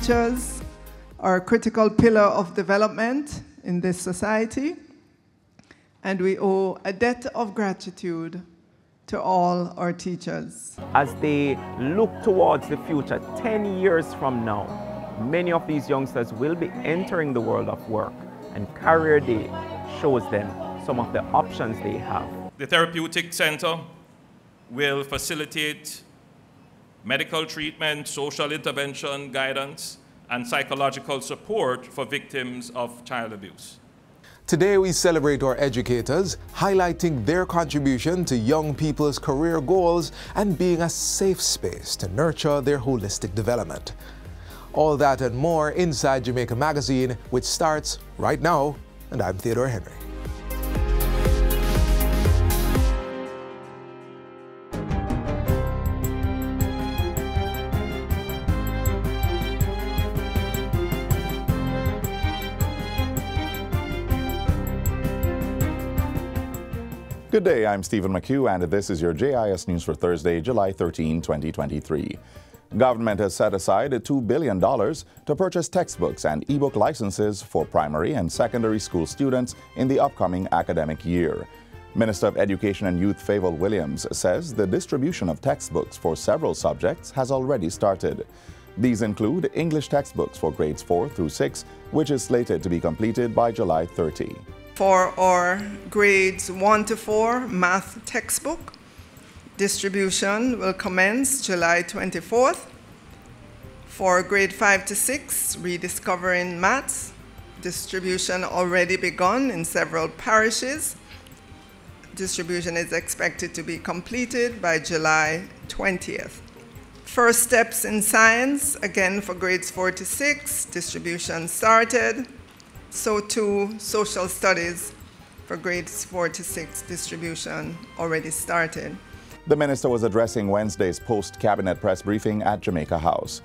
teachers are a critical pillar of development in this society, and we owe a debt of gratitude to all our teachers. As they look towards the future, 10 years from now, many of these youngsters will be entering the world of work, and Career Day shows them some of the options they have. The Therapeutic Center will facilitate medical treatment, social intervention, guidance, and psychological support for victims of child abuse. Today we celebrate our educators, highlighting their contribution to young people's career goals and being a safe space to nurture their holistic development. All that and more inside Jamaica Magazine, which starts right now, and I'm Theodore Henry. Good day, I'm Stephen McHugh, and this is your JIS News for Thursday, July 13, 2023. Government has set aside $2 billion to purchase textbooks and e-book licenses for primary and secondary school students in the upcoming academic year. Minister of Education and Youth Favour Williams says the distribution of textbooks for several subjects has already started. These include English textbooks for grades 4 through 6, which is slated to be completed by July 30. For our grades 1 to 4 math textbook, distribution will commence July 24th. For grade 5 to 6, Rediscovering Maths, distribution already begun in several parishes. Distribution is expected to be completed by July 20th. First Steps in Science, again for grades 4 to 6, distribution started. So too, Social Studies for grades 4 to 6, distribution already started. The minister was addressing Wednesday's post-cabinet press briefing at Jamaica House.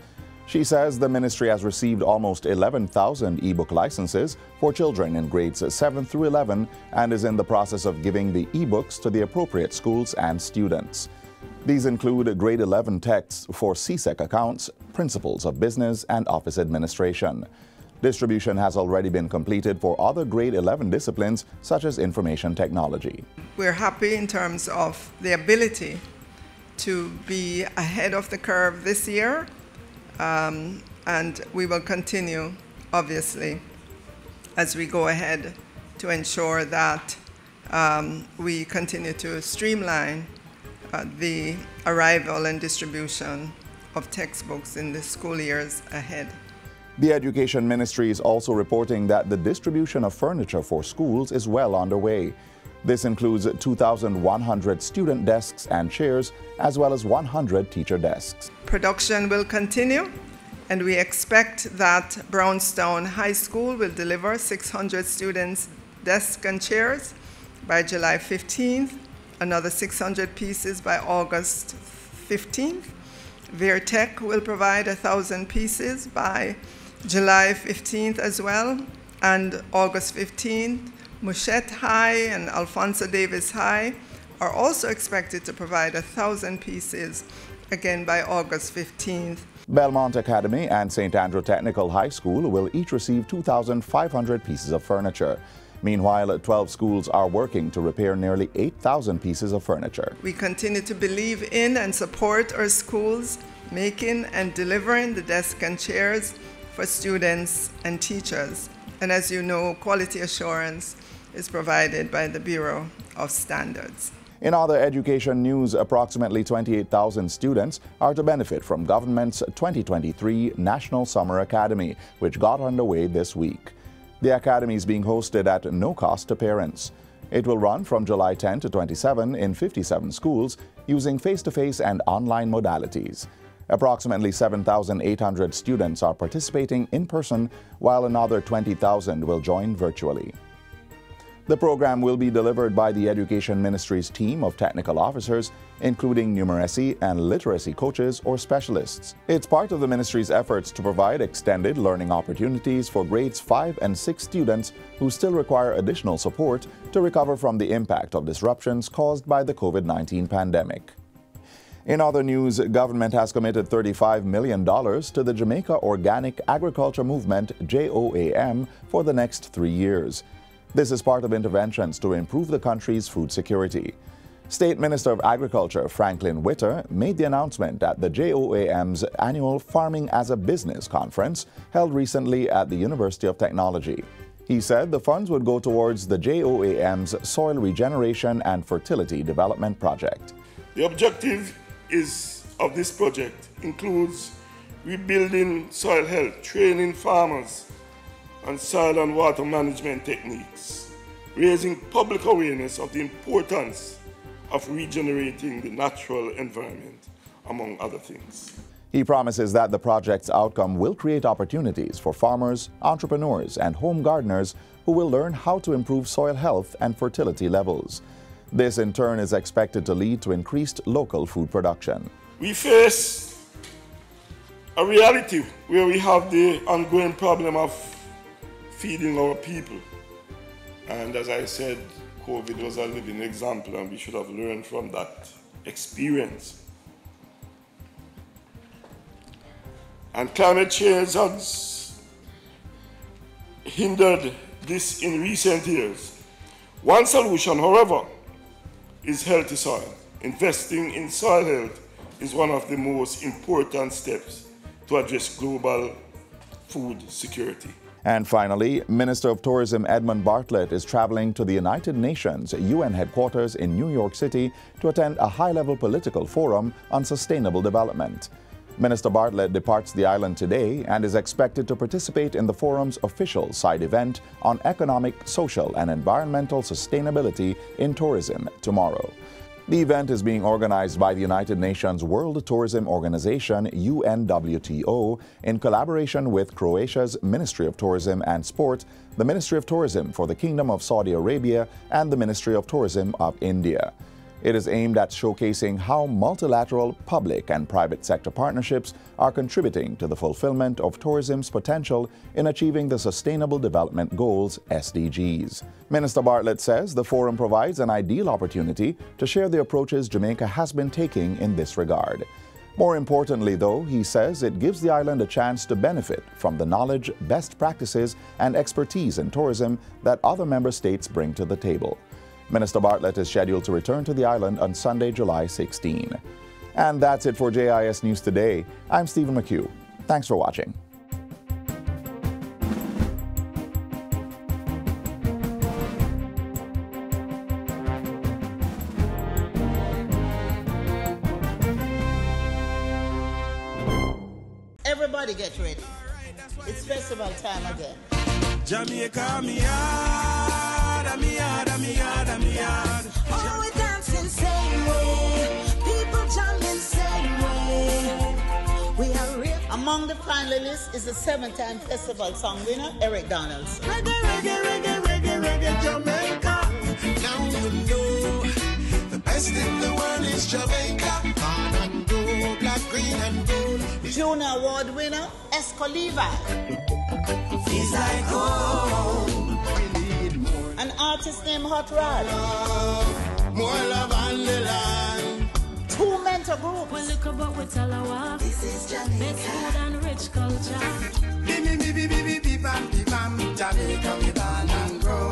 She says the ministry has received almost 11,000 e-book licenses for children in grades 7 through 11 and is in the process of giving the e-books to the appropriate schools and students. These include grade 11 texts for CSEC accounts, principles of business, and office administration. Distribution has already been completed for other grade 11 disciplines such as information technology. We're happy in terms of the ability to be ahead of the curve this year, and we will continue, obviously, as we go ahead to ensure that we continue to streamline the arrival and distribution of textbooks in the school years ahead. The Education Ministry is also reporting that the distribution of furniture for schools is well underway. This includes 2,100 student desks and chairs, as well as 100 teacher desks. Production will continue, and we expect that Brownstown High School will deliver 600 students' desks and chairs by July 15th, another 600 pieces by August 15th. Veertech will provide 1,000 pieces by July 15th as well, and August 15th. Mouchette High and Alphonsa Davis High are also expected to provide 1,000 pieces, again by August 15th. Belmont Academy and St. Andrew Technical High School will each receive 2,500 pieces of furniture. Meanwhile, 12 schools are working to repair nearly 8,000 pieces of furniture. We continue to believe in and support our schools, making and delivering the desks and chairs for students and teachers. And as you know, quality assurance is provided by the Bureau of Standards. In other education news, approximately 28,000 students are to benefit from government's 2023 National Summer Academy, which got underway this week. The academy is being hosted at no cost to parents. It will run from July 10 to 27 in 57 schools using face-to-face and online modalities. Approximately 7,800 students are participating in person, while another 20,000 will join virtually. The program will be delivered by the Education Ministry's team of technical officers, including numeracy and literacy coaches or specialists. It's part of the ministry's efforts to provide extended learning opportunities for grades 5 and 6 students who still require additional support to recover from the impact of disruptions caused by the COVID-19 pandemic. In other news, government has committed $35 million to the Jamaica Organic Agriculture Movement, JOAM, for the next 3 years. This is part of interventions to improve the country's food security. State Minister of Agriculture Franklin Witter made the announcement at the JOAM's annual Farming as a Business conference held recently at the University of Technology. He said the funds would go towards the JOAM's Soil Regeneration and Fertility Development Project. The objective of this project includes rebuilding soil health, training farmers on soil and water management techniques, raising public awareness of the importance of regenerating the natural environment, among other things. He promises that the project's outcome will create opportunities for farmers, entrepreneurs, and home gardeners who will learn how to improve soil health and fertility levels. This, in turn, is expected to lead to increased local food production. We face a reality where we have the ongoing problem of feeding our people. And as I said, COVID was a living example, and we should have learned from that experience. And climate change has hindered this in recent years. One solution, however, is healthy soil. Investing in soil health is one of the most important steps to address global food security. And finally, Minister of Tourism Edmund Bartlett is traveling to the United Nations UN headquarters in New York City to attend a high-level political forum on sustainable development. Minister Bartlett departs the island today and is expected to participate in the forum's official side event on economic, social, and environmental sustainability in tourism tomorrow. The event is being organized by the United Nations World Tourism Organization, UNWTO, in collaboration with Croatia's Ministry of Tourism and Sport, the Ministry of Tourism for the Kingdom of Saudi Arabia, and the Ministry of Tourism of India. It is aimed at showcasing how multilateral public and private sector partnerships are contributing to the fulfillment of tourism's potential in achieving the Sustainable Development Goals, SDGs. Minister Bartlett says the forum provides an ideal opportunity to share the approaches Jamaica has been taking in this regard. More importantly, though, he says it gives the island a chance to benefit from the knowledge, best practices, and expertise in tourism that other member states bring to the table. Minister Bartlett is scheduled to return to the island on Sunday, July 16. And that's it for JIS News Today. I'm Stephen McHugh. Thanks for watching. Everybody get ready. It's festival time again. Jamaica, me yard, me yard, me yard, me yard. Oh, we dancing same way. People jumping same way. We are real. Among the finalists is the 7-time festival song winner, Eric Donaldson. Reggae, reggae, reggae, reggae, reggae, Jamaica. Now you know the best in the world is Jamaica. Brown and gold, black, green and gold. Junior Award winner, Escoliva. Feels like home. We need more. An artist named Hot Rod. More love on the land. 2 mentor groups. Well, look about what Talawa. This is Jamaica. Best food and rich culture. Jamaica, we born and grow.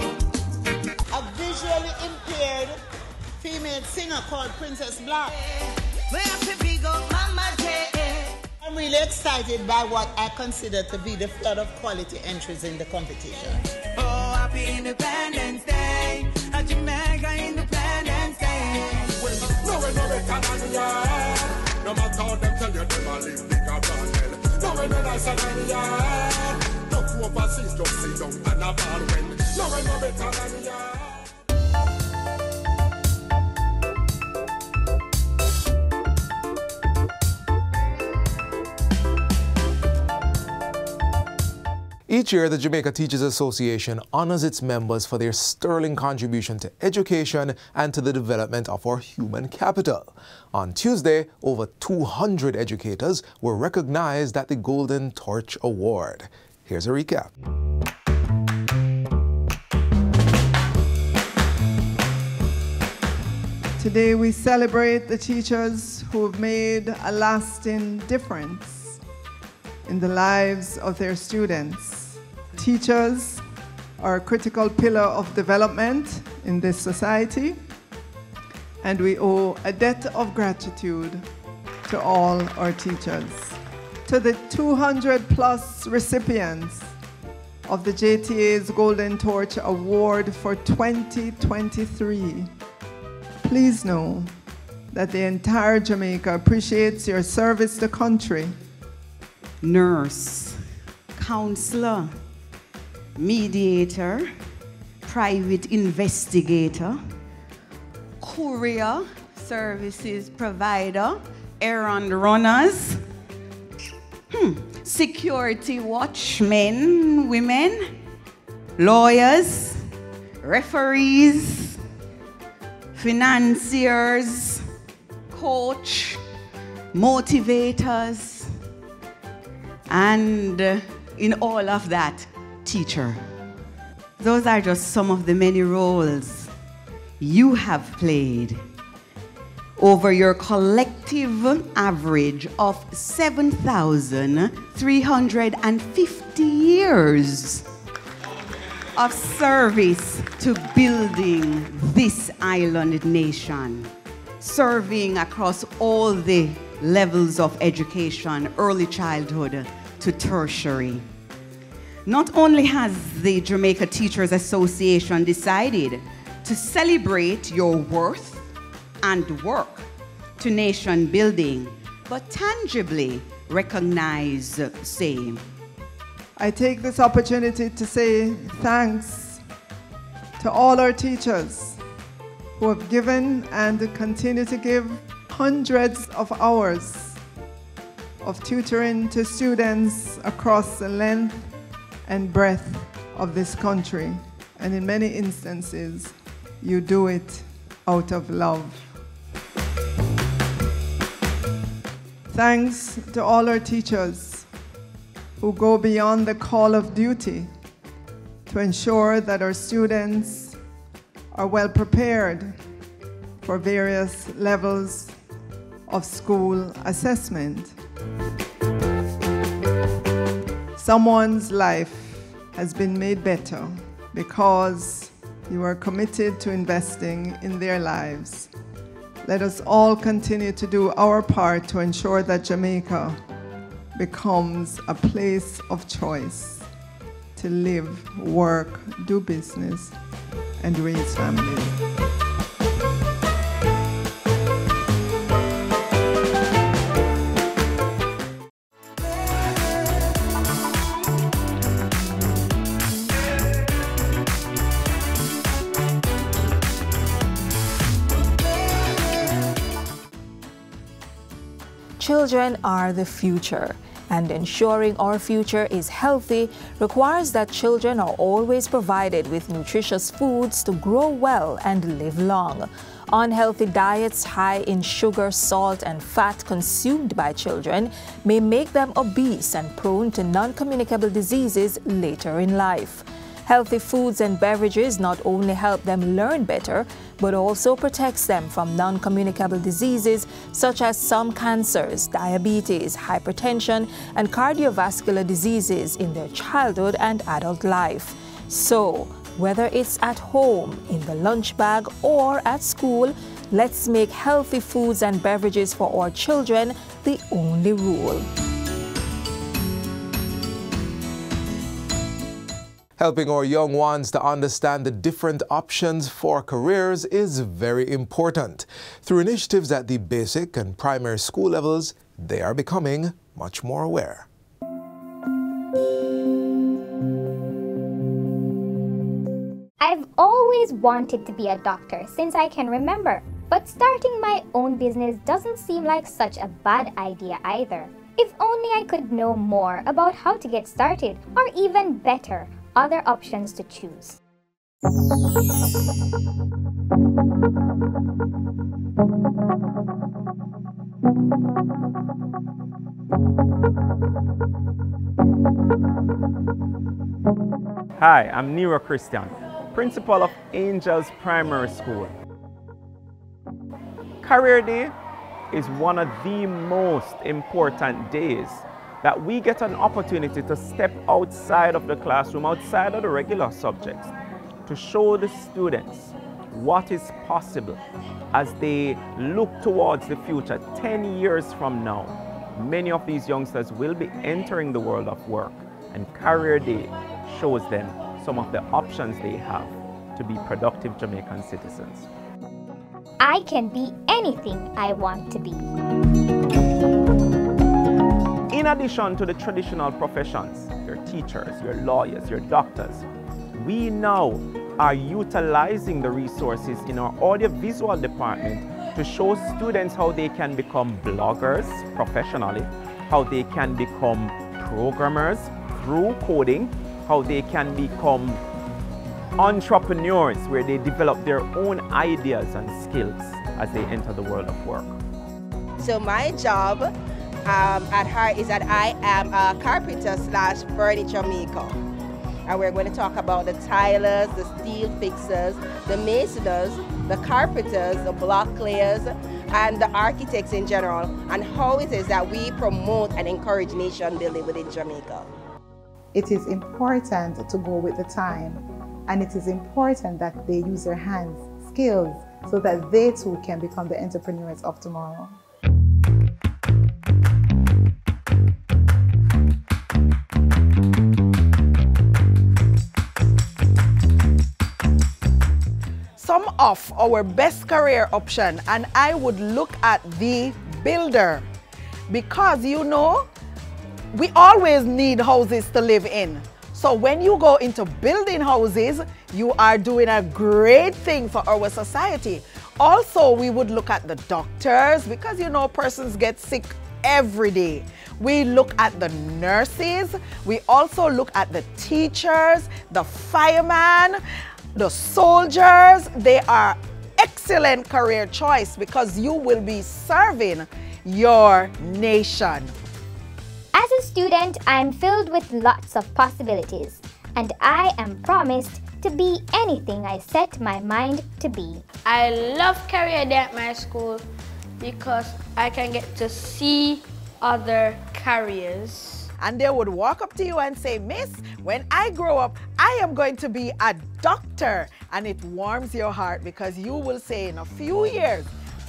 A visually impaired female singer called Princess Black. We have to big up Mama J. I'm really excited by what I consider to be the flood of quality entries in the competition. Oh, happy Independence Day. A Jamaica Independence Day. Well, no better than the yard. No matter how them tell you, them a live big up and hell. No nicer than the yard. No overseas, just sit down and a ball when. No better than the yard. Each year, the Jamaica Teachers Association honors its members for their sterling contribution to education and to the development of our human capital. On Tuesday, over 200 educators were recognized at the Golden Torch Award. Here's a recap. Today we celebrate the teachers who have made a lasting difference in the lives of their students. Teachers are a critical pillar of development in this society, and we owe a debt of gratitude to all our teachers. To the 200+ recipients of the JTA's Golden Torch Award for 2023, please know that the entire Jamaica appreciates your service to country. Nurse, counselor, mediator, private investigator, courier, services provider, errand runners, security watchmen, women, lawyers, referees, financiers, coach, motivators, and in all of that, teacher. Those are just some of the many roles you have played over your collective average of 7,350 years of service to building this island nation, serving across all the levels of education, early childhood to tertiary. Not only has the Jamaica Teachers Association decided to celebrate your worth and work to nation building, but tangibly recognize same. I take this opportunity to say thanks to all our teachers who have given and continue to give hundreds of hours of tutoring to students across the length and breadth of this country. And in many instances, you do it out of love. Thanks to all our teachers who go beyond the call of duty to ensure that our students are well prepared for various levels of school assessment. Someone's life has been made better because you are committed to investing in their lives. Let us all continue to do our part to ensure that Jamaica becomes a place of choice to live, work, do business, and raise families. Children are the future, and ensuring our future is healthy requires that children are always provided with nutritious foods to grow well and live long. Unhealthy diets high in sugar, salt, and fat consumed by children may make them obese and prone to non-communicable diseases later in life. Healthy foods and beverages not only help them learn better, but also protects them from non-communicable diseases such as some cancers, diabetes, hypertension, and cardiovascular diseases in their childhood and adult life. So, whether it's at home, in the lunch bag, or at school, let's make healthy foods and beverages for our children the only rule. Helping our young ones to understand the different options for careers is very important. Through initiatives at the basic and primary school levels, they are becoming much more aware. I've always wanted to be a doctor since I can remember, but starting my own business doesn't seem like such a bad idea either. If only I could know more about how to get started, or even better, other options to choose. Hi, I'm Nero Christian, principal of Angels Primary School. Career Day is one of the most important days that we get an opportunity to step outside of the classroom, outside of the regular subjects, to show the students what is possible as they look towards the future. 10 years from now, many of these youngsters will be entering the world of work, and Career Day shows them some of the options they have to be productive Jamaican citizens. I can be anything I want to be. In addition to the traditional professions, your teachers, your lawyers, your doctors, we now are utilizing the resources in our audiovisual department to show students how they can become bloggers professionally, how they can become programmers through coding, how they can become entrepreneurs where they develop their own ideas and skills as they enter the world of work. So my job at heart is that I am a carpenter / furniture maker. And we're going to talk about the tilers, the steel fixers, the masoners, the carpenters, the block layers, and the architects in general, and how it is that we promote and encourage nation building within Jamaica. It is important to go with the time, and it is important that they use their hands, skills, so that they too can become the entrepreneurs of tomorrow. Some of our best career option, and I would look at the builder, because you know we always need houses to live in. So when you go into building houses, you are doing a great thing for our society. Also, we would look at the doctors, because you know persons get sick every day. We look at the nurses. We also look at the teachers, the firemen, the soldiers. They are excellent career choice because you will be serving your nation. As a student, I am filled with lots of possibilities, and I am promised to be anything I set my mind to be. I love Career Day at my school because I can get to see other careers. And they would walk up to you and say, "Miss, when I grow up, I am going to be a doctor." And it warms your heart because you will say in a few years,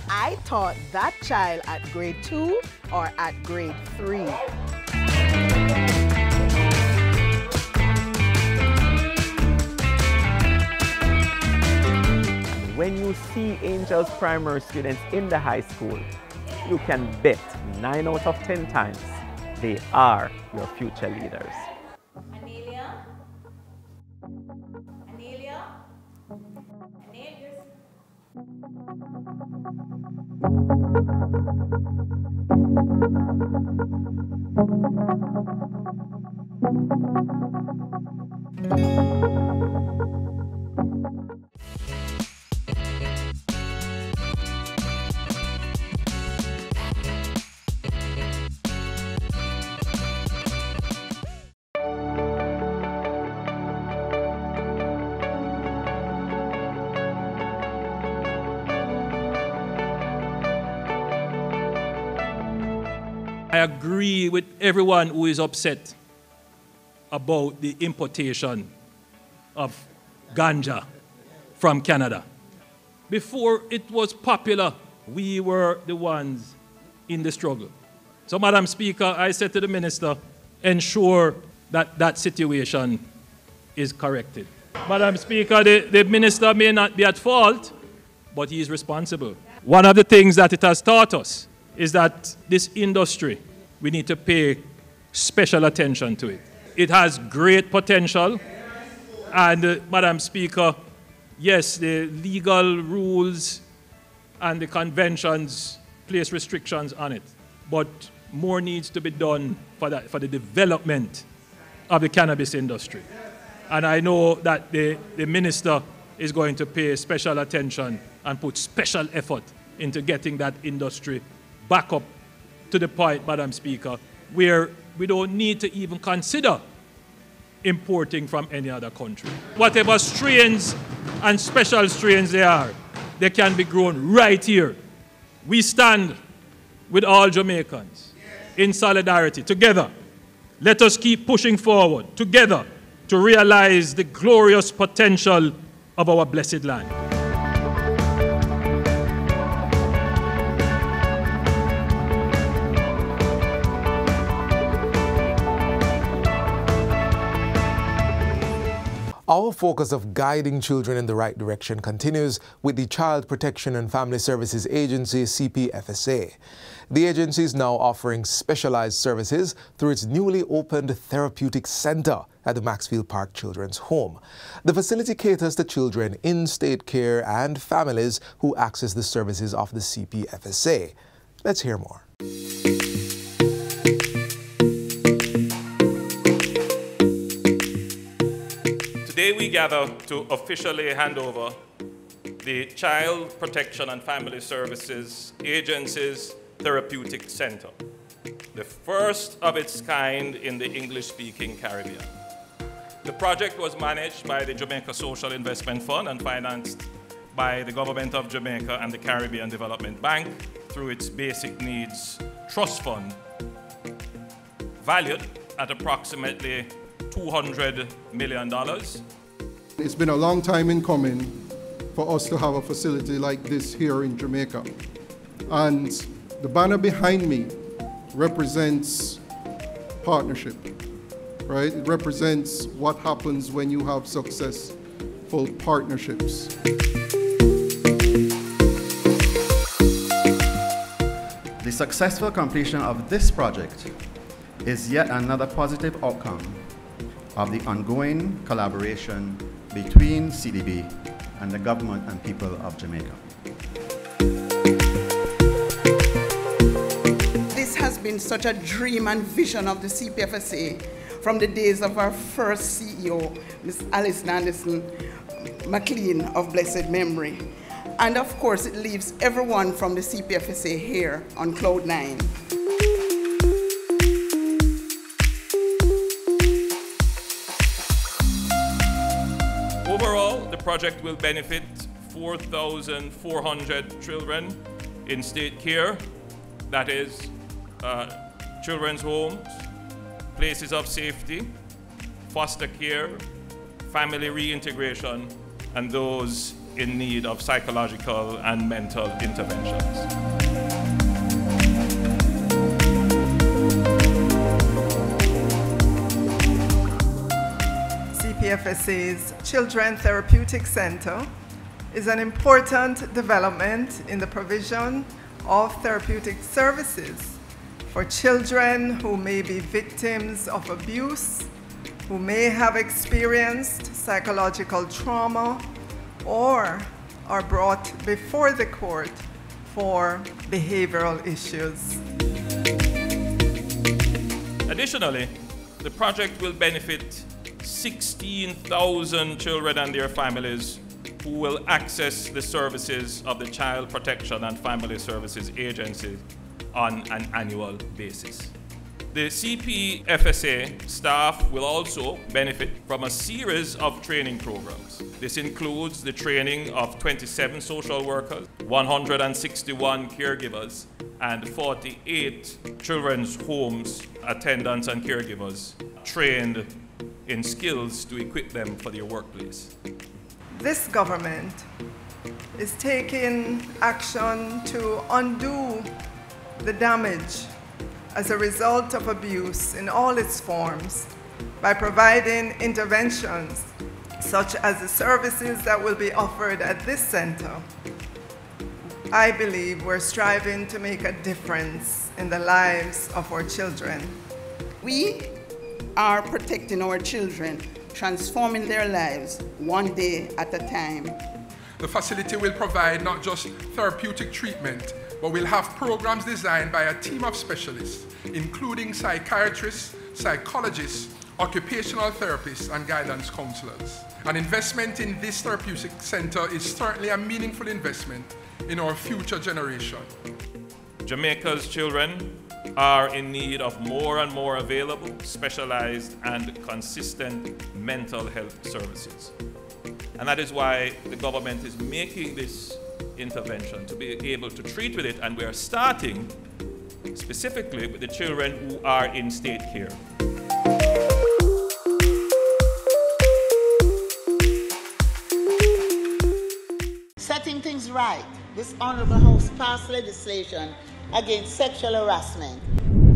"I taught that child at grade 2 or at grade 3. When you see Angels primary students in the high school, you can bet 9 out of 10 times they are your future leaders. Anelia? Anelia? Anelia? I agree with everyone who is upset about the importation of ganja from Canada. Before it was popular, we were the ones in the struggle. So, Madam Speaker, I said to the Minister, ensure that that situation is corrected. Madam Speaker, the Minister may not be at fault, but he is responsible. One of the things that it has taught us is that this industry, we need to pay special attention to it. It has great potential, and Madam Speaker, yes, the legal rules and the conventions place restrictions on it, but more needs to be done for the development of the cannabis industry. And I know that the Minister is going to pay special attention and put special effort into getting that industry back up to the point, Madam Speaker, where we don't need to even consider importing from any other country. Whatever strains and special strains they are, they can be grown right here. We stand with all Jamaicans in solidarity. Together, let us keep pushing forward, together, to realize the glorious potential of our blessed land. Our focus of guiding children in the right direction continues with the Child Protection and Family Services Agency, CPFSA. The agency is now offering specialized services through its newly opened therapeutic center at the Maxfield Park Children's Home. The facility caters to children in state care and families who access the services of the CPFSA. Let's hear more. Today we gather to officially hand over the Child Protection and Family Services Agency's Therapeutic Center, the first of its kind in the English-speaking Caribbean. The project was managed by the Jamaica Social Investment Fund and financed by the Government of Jamaica and the Caribbean Development Bank through its Basic Needs Trust Fund, valued at approximately $200 million. It's been a long time in coming for us to have a facility like this here in Jamaica. And the banner behind me represents partnership, right? It represents what happens when you have successful partnerships. The successful completion of this project is yet another positive outcome of the ongoing collaboration between CDB and the government and people of Jamaica. This has been such a dream and vision of the CPFSA from the days of our first CEO, Ms. Alice Anderson McLean of blessed memory. And of course, it leaves everyone from the CPFSA here on cloud nine. Overall, the project will benefit 4,400 children in state care, that is, children's homes, places of safety, foster care, family reintegration, and those in need of psychological and mental interventions. CPFSA's Children Therapeutic Center is an important development in the provision of therapeutic services for children who may be victims of abuse, who may have experienced psychological trauma, or are brought before the court for behavioral issues. Additionally, the project will benefit 16,000 children and their families who will access the services of the Child Protection and Family Services Agency on an annual basis. The CPFSA staff will also benefit from a series of training programs. This includes the training of 27 social workers, 161 caregivers, and 48 children's homes attendants and caregivers trained in skills to equip them for their workplace. This government is taking action to undo the damage as a result of abuse in all its forms by providing interventions such as the services that will be offered at this center. I believe we're striving to make a difference in the lives of our children. We are protecting our children, transforming their lives one day at a time. The facility will provide not just therapeutic treatment, but we'll have programs designed by a team of specialists, including psychiatrists, psychologists, occupational therapists, and guidance counselors. An investment in this therapeutic center is certainly a meaningful investment in our future generation. Jamaica's children are in need of more and more available, specialized, and consistent mental health services. And that is why the government is making this intervention to be able to treat with it, and we are starting specifically with the children who are in state care. Setting things right, this Honorable House passed legislation against sexual harassment.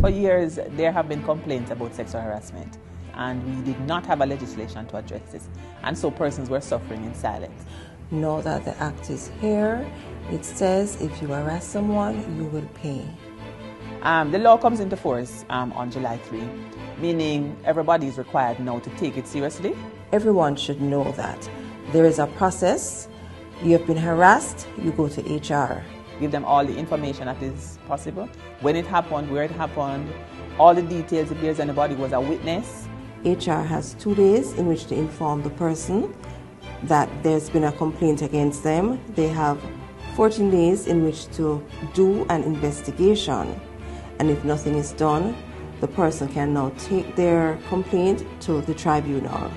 For years, there have been complaints about sexual harassment, and we did not have a legislation to address this, and so persons were suffering in silence. Know that the act is here. It says if you harass someone, you will pay. The law comes into force on July 3, meaning everybody is required now to take it seriously. Everyone should know that there is a process. You have been harassed, you go to HR. Give them all the information that is possible. When it happened, where it happened, all the details if there's anybody who was a witness. HR has 2 days in which to inform the person that there's been a complaint against them. They have 14 days in which to do an investigation. And if nothing is done, the person can now take their complaint to the tribunal.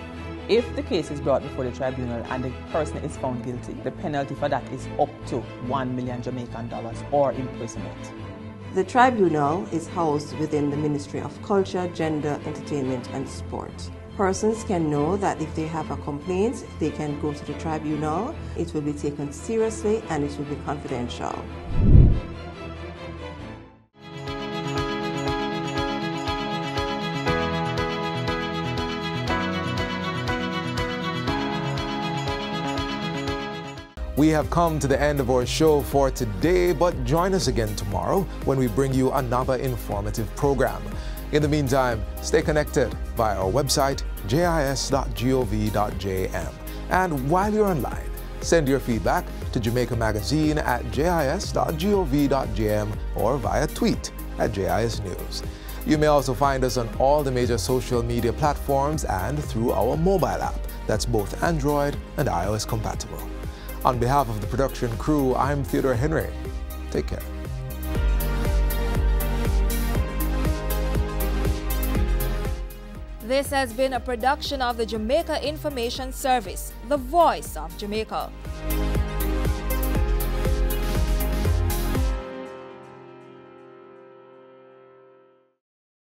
If the case is brought before the tribunal and the person is found guilty, the penalty for that is up to 1 million Jamaican dollars or imprisonment. The tribunal is housed within the Ministry of Culture, Gender, Entertainment and Sport. Persons can know that if they have a complaint, they can go to the tribunal. It will be taken seriously and it will be confidential. We have come to the end of our show for today, but join us again tomorrow when we bring you another informative program. In the meantime, stay connected via our website, jis.gov.jm. And while you're online, send your feedback to Jamaica Magazine at jis.gov.jm or via tweet at JIS News. You may also find us on all the major social media platforms and through our mobile app that's both Android and iOS compatible. On behalf of the production crew, I'm Theodore Henry. Take care. This has been a production of the Jamaica Information Service, the voice of Jamaica.